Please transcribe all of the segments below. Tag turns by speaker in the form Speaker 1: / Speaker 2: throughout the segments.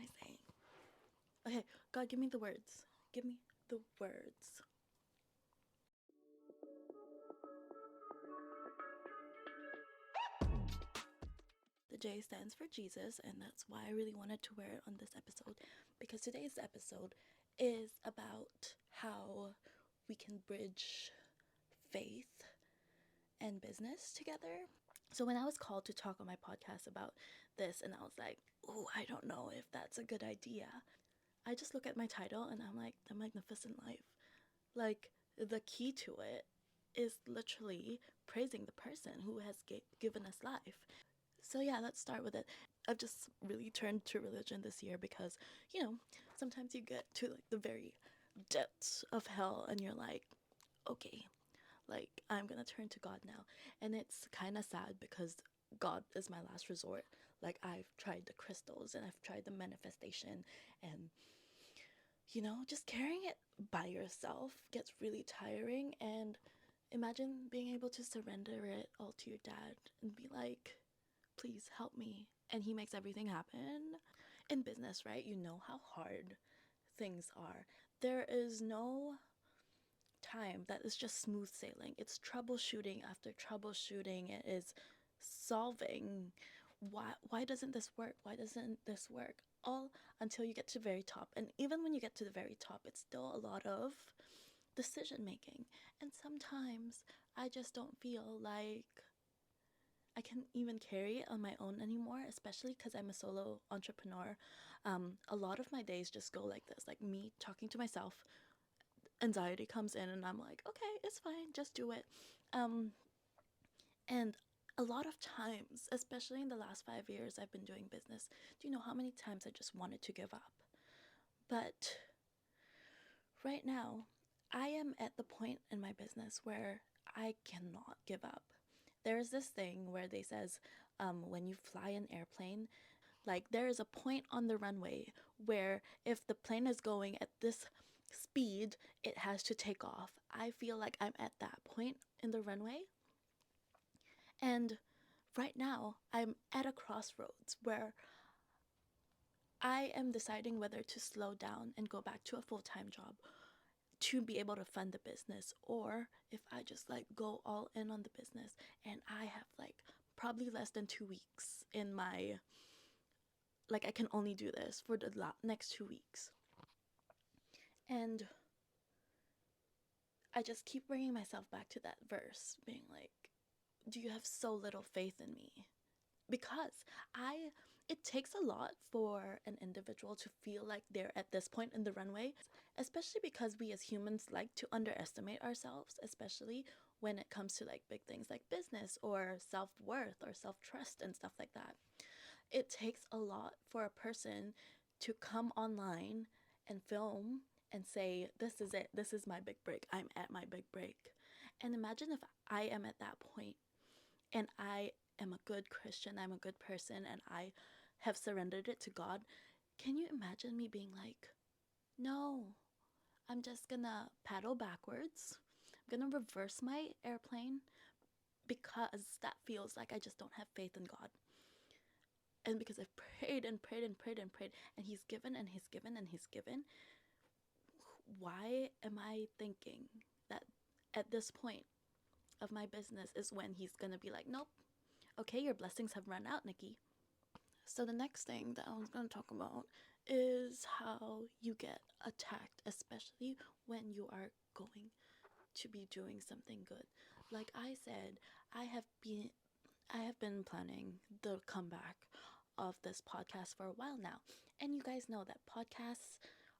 Speaker 1: I saying? Okay, God, give me the words. Give me the words. The J stands for Jesus, and that's why I really wanted to wear it on this episode, because today's episode is about how we can bridge faith and business together. So when I was called to talk on my podcast about this, and I was like, oh, I don't know if that's a good idea, I just look at my title and I'm like, The Magnificent Life. Like, the key to it is literally praising the person who has given us life. So yeah, let's start with it. I've just really turned to religion this year because, sometimes you get to like the very depths of hell and you're like, okay, like I'm gonna turn to God now. And it's kind of sad because God is my last resort. Like, I've tried the crystals and I've tried the manifestation, and just carrying it by yourself gets really tiring. And imagine being able to surrender it all to your dad and be like, please help me. And he makes everything happen. In business, right? You know how hard things are. There is no time that is just smooth sailing. It's troubleshooting after troubleshooting. It is solving. Why doesn't this work? Why doesn't this work? All until you get to the very top. And even when you get to the very top, it's still a lot of decision making. And sometimes I just don't feel like I can even carry it on my own anymore, especially because I'm a solo entrepreneur. A lot of my days just go like this, like me talking to myself. Anxiety comes in, and I'm like, okay, it's fine, just do it. Um, and a lot of times, especially in the last 5 years I've been doing business, do you know how many times I just wanted to give up? But right now, I am at the point in my business where I cannot give up. There's this thing where they says, when you fly an airplane, like there is a point on the runway where if the plane is going at this speed, it has to take off. I feel like I'm at that point in the runway. And right now, I'm at a crossroads where I am deciding whether to slow down and go back to a full time job to be able to fund the business, or if I just like go all in on the business. And I have like probably less than 2 weeks in my, like, I can only do this for the next 2 weeks. And I just keep bringing myself back to that verse, being like, do you have so little faith in me? Because it takes a lot for an individual to feel like they're at this point in the runway, especially because we as humans like to underestimate ourselves, especially when it comes to like big things like business or self-worth or self-trust and stuff like that. It takes a lot for a person to come online and film and say, this is it, this is my big break, I'm at my big break. And imagine if I am at that point and I am a good Christian, I'm a good person, and I have surrendered it to God. Can you imagine me being like, no, I'm just gonna paddle backwards, I'm gonna reverse my airplane because that feels like I just don't have faith in God. And because I've prayed and prayed and prayed and prayed, and He's given and He's given and He's given, why am I thinking that at this point of my business is when He's gonna be like, nope, okay, your blessings have run out, Nikki. So the next thing that I was gonna talk about is how you get attacked, especially when you are going to be doing something good. Like I said, I have been I have been planning the comeback of this podcast for a while now. And you guys know that podcasts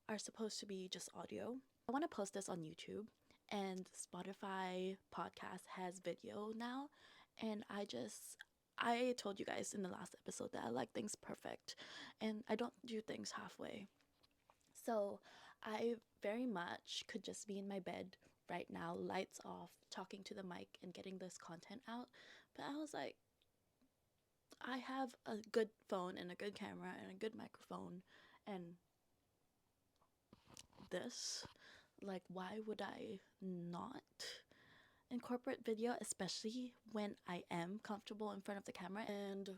Speaker 1: are supposed to be just audio. I want to post this on YouTube, and Spotify podcast has video now. And I told you guys in the last episode that I like things perfect and I don't do things halfway. So I very much could just be in my bed right now, lights off, talking to the mic and getting this content out. But I was like, I have a good phone and a good camera and a good microphone, and this, like, why would I not incorporate video, especially when I am comfortable in front of the camera? And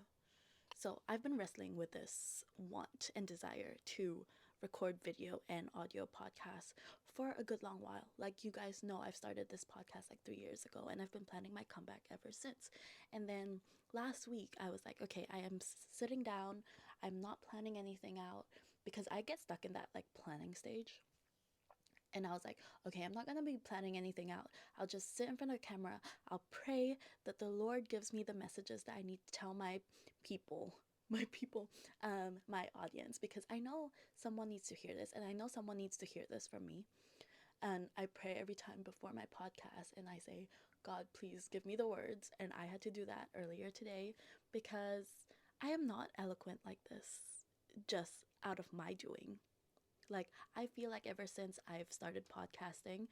Speaker 1: So I've been wrestling with this want and desire to record video and audio podcasts for a good long while. Like you guys know, I've started this podcast like 3 years ago, and I've been planning my comeback ever since. And then last week, I was like, okay, I am sitting down. I'm not planning anything out because I get stuck in that like planning stage. And I was like, okay, I'm not going to be planning anything out. I'll just sit in front of the camera. I'll pray that the Lord gives me the messages that I need to tell my people, my audience, because I know someone needs to hear this, and I know someone needs to hear this from me. And I pray every time before my podcast, and I say, God, please give me the words. And I had to do that earlier today because I am not eloquent like this just out of my doing. Like, I feel like ever since I've started podcasting,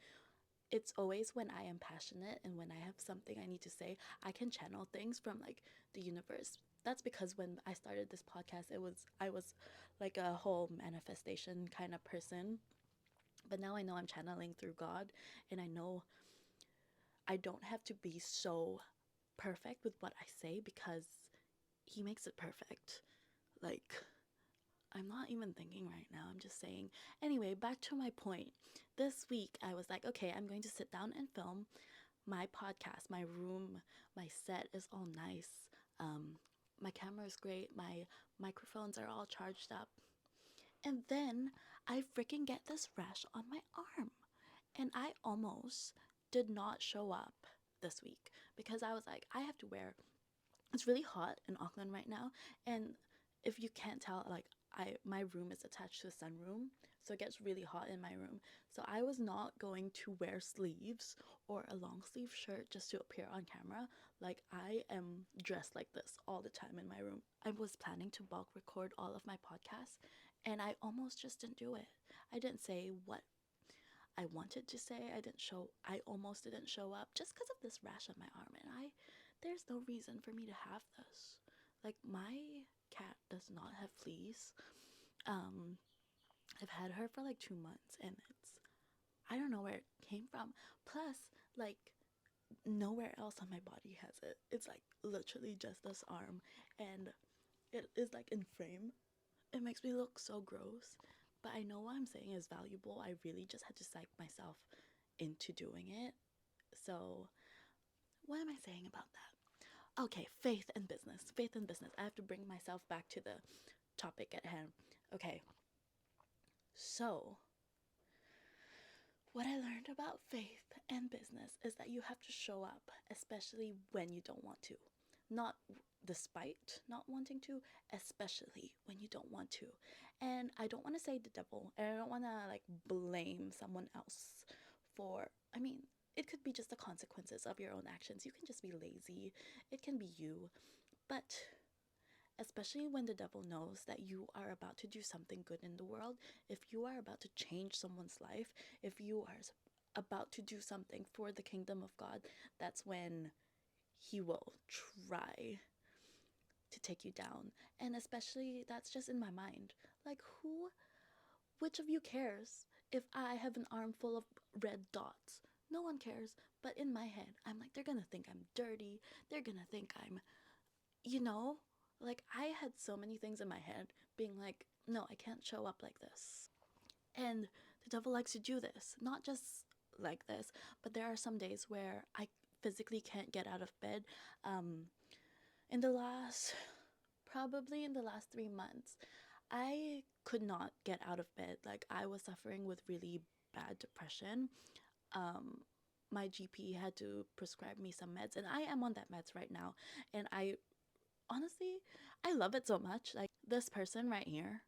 Speaker 1: it's always when I am passionate and when I have something I need to say, I can channel things from like the universe. That's because when I started this podcast, I was like a whole manifestation kind of person. But now I know I'm channeling through God, and I know I don't have to be so perfect with what I say because He makes it perfect. Like, I'm not even thinking right now. I'm just saying. Anyway, back to my point. This week, I was like, okay, I'm going to sit down and film my podcast. My room, my set is all nice. My camera is great. My microphones are all charged up. And then I freaking get this rash on my arm. And I almost did not show up this week because I was like, I have to wear. It's really hot in Auckland right now, and if you can't tell, like my room is attached to a sunroom, so it gets really hot in my room. So I was not going to wear sleeves or a long sleeve shirt just to appear on camera. Like I am dressed like this all the time in my room. I was planning to bulk record all of my podcasts, and I almost just didn't do it. I didn't say what I wanted to say. I almost didn't show up just because of this rash on my arm, and there's no reason for me to have this. Like my cat does not have fleas. Um, I've had her for like 2 months, and I don't know where it came from. Plus, like nowhere else on my body has it. It's like literally just this arm, and it is like in frame. It makes me look so gross, but I know what I'm saying is valuable. I really just had to psych myself into doing it. So, what am I saying about that? Okay, faith and business. Faith and business. I have to bring myself back to the topic at hand. Okay, so what I learned about faith and business is that you have to show up, especially when you don't want to. Not despite not wanting to, especially when you don't want to. And I don't want to say the devil, and I don't want to like blame someone else for, I mean, it could be just the consequences of your own actions. You can just be lazy. It can be you. But especially when the devil knows that you are about to do something good in the world, if you are about to change someone's life, if you are about to do something for the kingdom of God, that's when he will try to take you down. And especially that's just in my mind. Like which of you cares if I have an arm full of red dots? No one cares. But in my head, I'm like, they're gonna think I'm dirty. They're gonna think I'm, you know, like I had so many things in my head being like, no, I can't show up like this. And the devil likes to do this, not just like this, but there are some days where I physically can't get out of bed. Um, in the last, probably in the last 3 months, I could not get out of bed. Like I was suffering with really bad depression. Um, my GP had to prescribe me some meds, and I am on that meds right now. And I honestly, I love it so much. Like this person right here,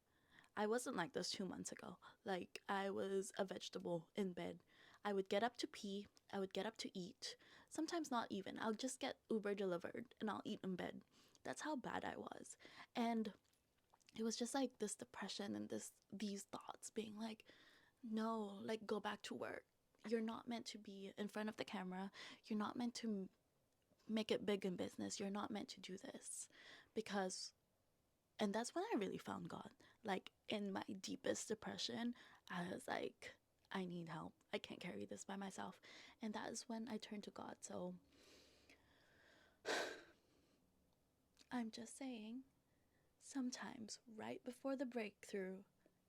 Speaker 1: I wasn't like this 2 months ago. Like I was a vegetable in bed. I would get up to pee, I would get up to eat. Sometimes not even. I'll just get Uber delivered and I'll eat in bed. That's how bad I was. And it was just like this depression and these thoughts being like, no, like go back to work. You're not meant to be in front of the camera. You're not meant to make it big in business. You're not meant to do this. Because, and that's when I really found God. Like in my deepest depression, I was like, I need help. I can't carry this by myself. And that is when I turned to God. So I'm just saying, sometimes right before the breakthrough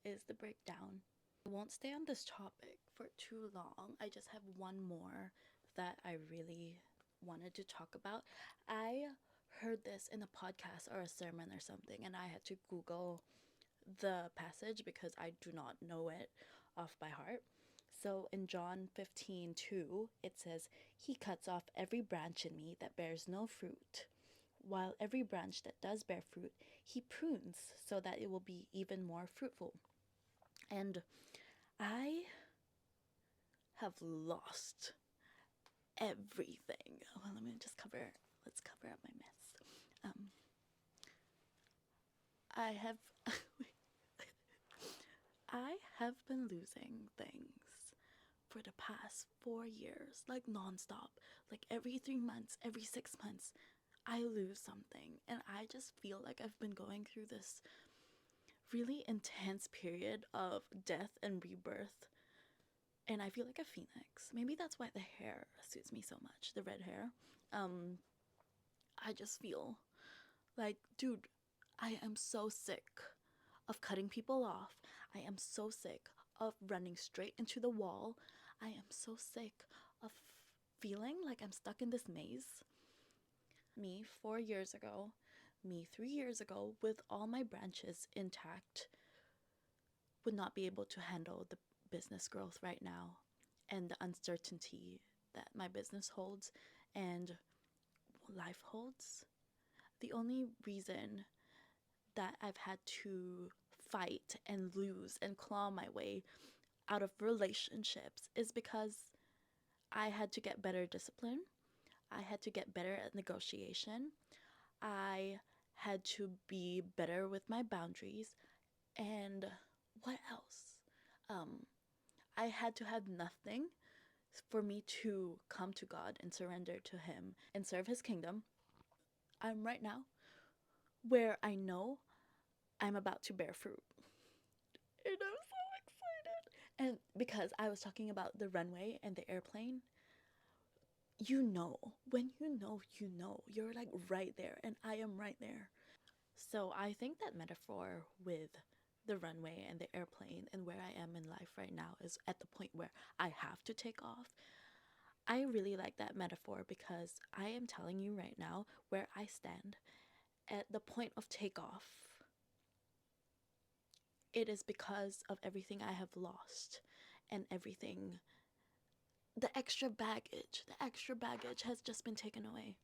Speaker 1: is the breakdown. I won't stay on this topic for too long. I just have one more that I really wanted to talk about. I heard this in a podcast or a sermon or something, and I had to Google the passage because I do not know it off by heart. So in John 15:2, it says, "He cuts off every branch in me that bears no fruit, while every branch that does bear fruit, he prunes so that it will be even more fruitful." And I have lost everything. Well, let's cover up my mess. I have I have been losing things for the past 4 years, like nonstop. Like every 3 months, every 6 months, I lose something. And I just feel like I've been going through this really intense period of death and rebirth. And I feel like a phoenix. Maybe that's why the hair suits me so much, the red hair. I just feel like, dude, I am so sick of cutting people off. I am so sick of running straight into the wall. I am so sick of feeling like I'm stuck in this maze. Me 4 years ago, me 3 years ago, with all my branches intact, would not be able to handle the business growth right now and the uncertainty that my business holds and life holds. The only reason that I've had to fight and lose and claw my way out of relationships is because I had to get better discipline. I had to get better at negotiation. I had to be better with my boundaries. And what else? I had to have nothing for me to come to God and surrender to Him and serve His kingdom. I'm right now where I know I'm about to bear fruit. And I'm so excited. And because I was talking about the runway and the airplane, when you know, you're like right there, and I am right there. So I think that metaphor with the runway and the airplane and where I am in life right now is at the point where I have to take off. I really like that metaphor because I am telling you right now where I stand at the point of takeoff. It is because of everything I have lost and everything. The extra baggage has just been taken away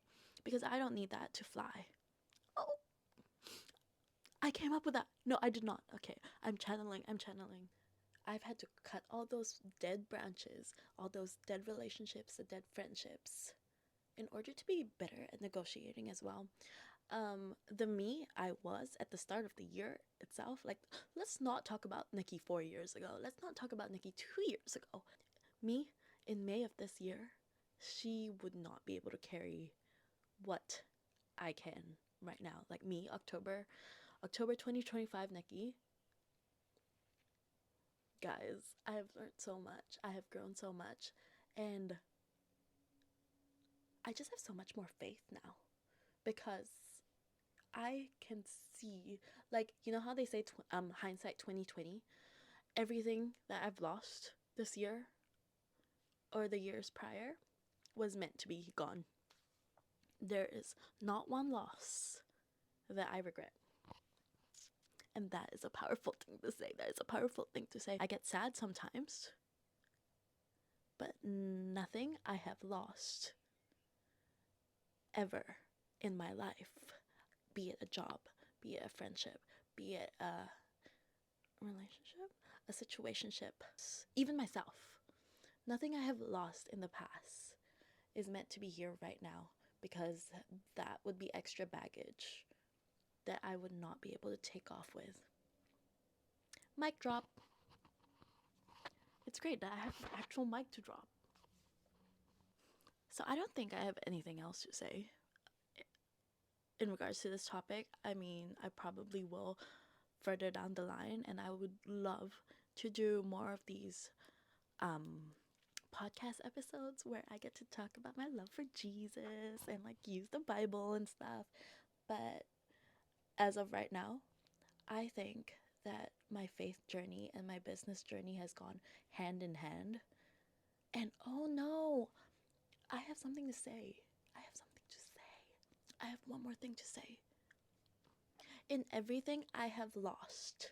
Speaker 1: because I don't need that to fly. Oh, I came up with that. No, I did not. Okay, I'm channeling. I've had to cut all those dead branches, all those dead relationships, the dead friendships, in order to be better at negotiating as well. The me I was at the start of the year itself, like, let's not talk about Nikki 4 years ago. Let's not talk about Nikki 2 years ago. Me in May of this year, she would not be able to carry what I can right now. Like me, October 2025 Nikki. Guys, I have learned so much. I have grown so much. And I just have so much more faith now because I can see, like, you know how they say hindsight 2020? Everything that I've lost this year or the years prior was meant to be gone. There is not one loss that I regret. And that is a powerful thing to say. That is a powerful thing to say. I get sad sometimes, but nothing I have lost ever in my life, be it a job, be it a friendship, be it a relationship, a situationship, even myself. Nothing I have lost in the past is meant to be here right now because that would be extra baggage that I would not be able to take off with. Mic drop. It's great that I have an actual mic to drop. So I don't think I have anything else to say in regards to this topic. I mean, I probably will further down the line, and I would love to do more of these podcast episodes where I get to talk about my love for Jesus and like use the Bible and stuff. But as of right now, I think that my faith journey and my business journey has gone hand in hand. And oh no, I have something to say. I have something to say. I have one more thing to say. In everything I have lost,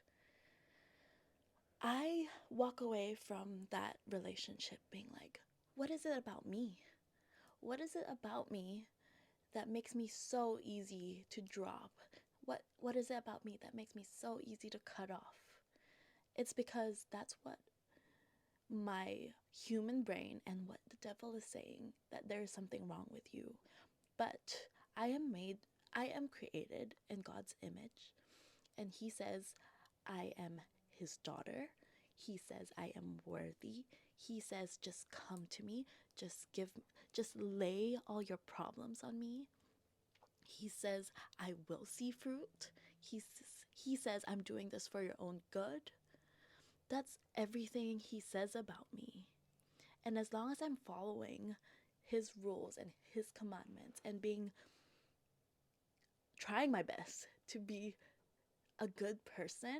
Speaker 1: I walk away from that relationship being like, what is it about me? What is it about me that makes me so easy to drop? What is it about me that makes me so easy to cut off? It's because that's what my human brain and what the devil is saying, that there is something wrong with you. But I am created in God's image, and he says I am his daughter. He says I am worthy. He says just come to me, just lay all your problems on me. He says I will see fruit. He says I'm doing this for your own good. That's everything he says about me. And as long as I'm following his rules and his commandments and trying my best to be a good person,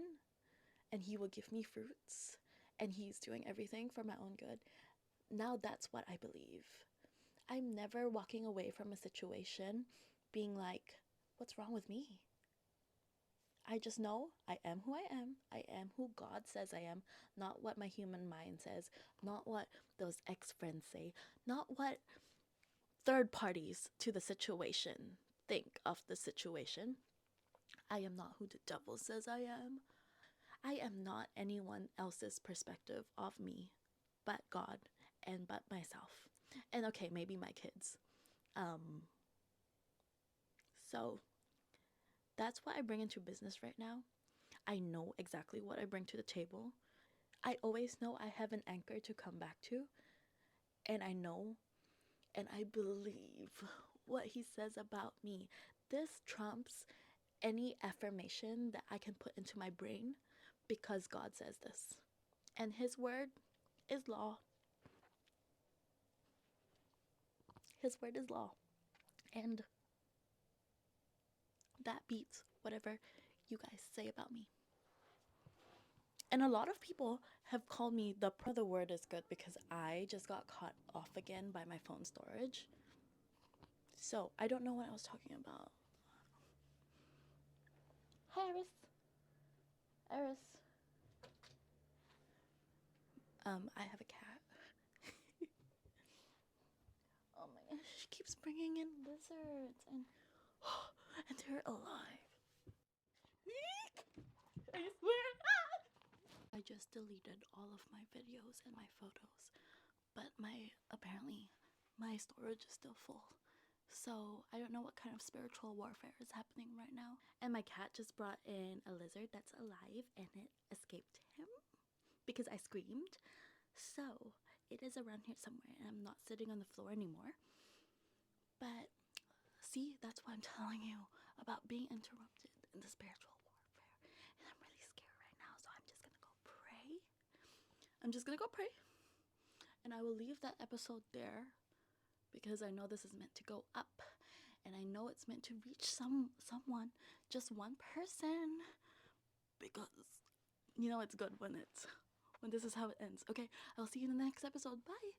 Speaker 1: and he will give me fruits, and he's doing everything for my own good. Now that's what I believe. I'm never walking away from a situation being like, what's wrong with me? I just know I am who I am. I am who God says I am, not what my human mind says, not what those ex friends say, not what third parties to the situation think of the situation. I am not who the devil says I am. I am not anyone else's perspective of me but God and but myself. And okay, maybe my kids. Um so that's what I bring into business right now. I know exactly what I bring to the table. I always know I have an anchor to come back to, and I know and I believe what he says about me. This trumps any affirmation that I can put into my brain because God says this. And his word is law. His word is law. And that beats whatever you guys say about me. And a lot of people have called me the word is good because I just got caught off again by my phone storage. So I don't know what I was talking about. Hi, Eris. Eris. I have a cat. Oh my gosh, she keeps bringing in lizards and and they're alive. I swear. I just deleted all of my videos and my photos, but apparently my storage is still full. So I don't know what kind of spiritual warfare is happening right now. And my cat just brought in a lizard that's alive and it escaped him because I screamed. So it is around here somewhere and I'm not sitting on the floor anymore. But see, that's why I'm telling you about being interrupted in the spiritual warfare. And I'm really scared right now, so I'm just gonna go pray. I'm just gonna go pray. And I will leave that episode there because I know this is meant to go up. And I know it's meant to reach someone, just one person. Because you know it's good when this is how it ends. Okay, I'll see you in the next episode. Bye.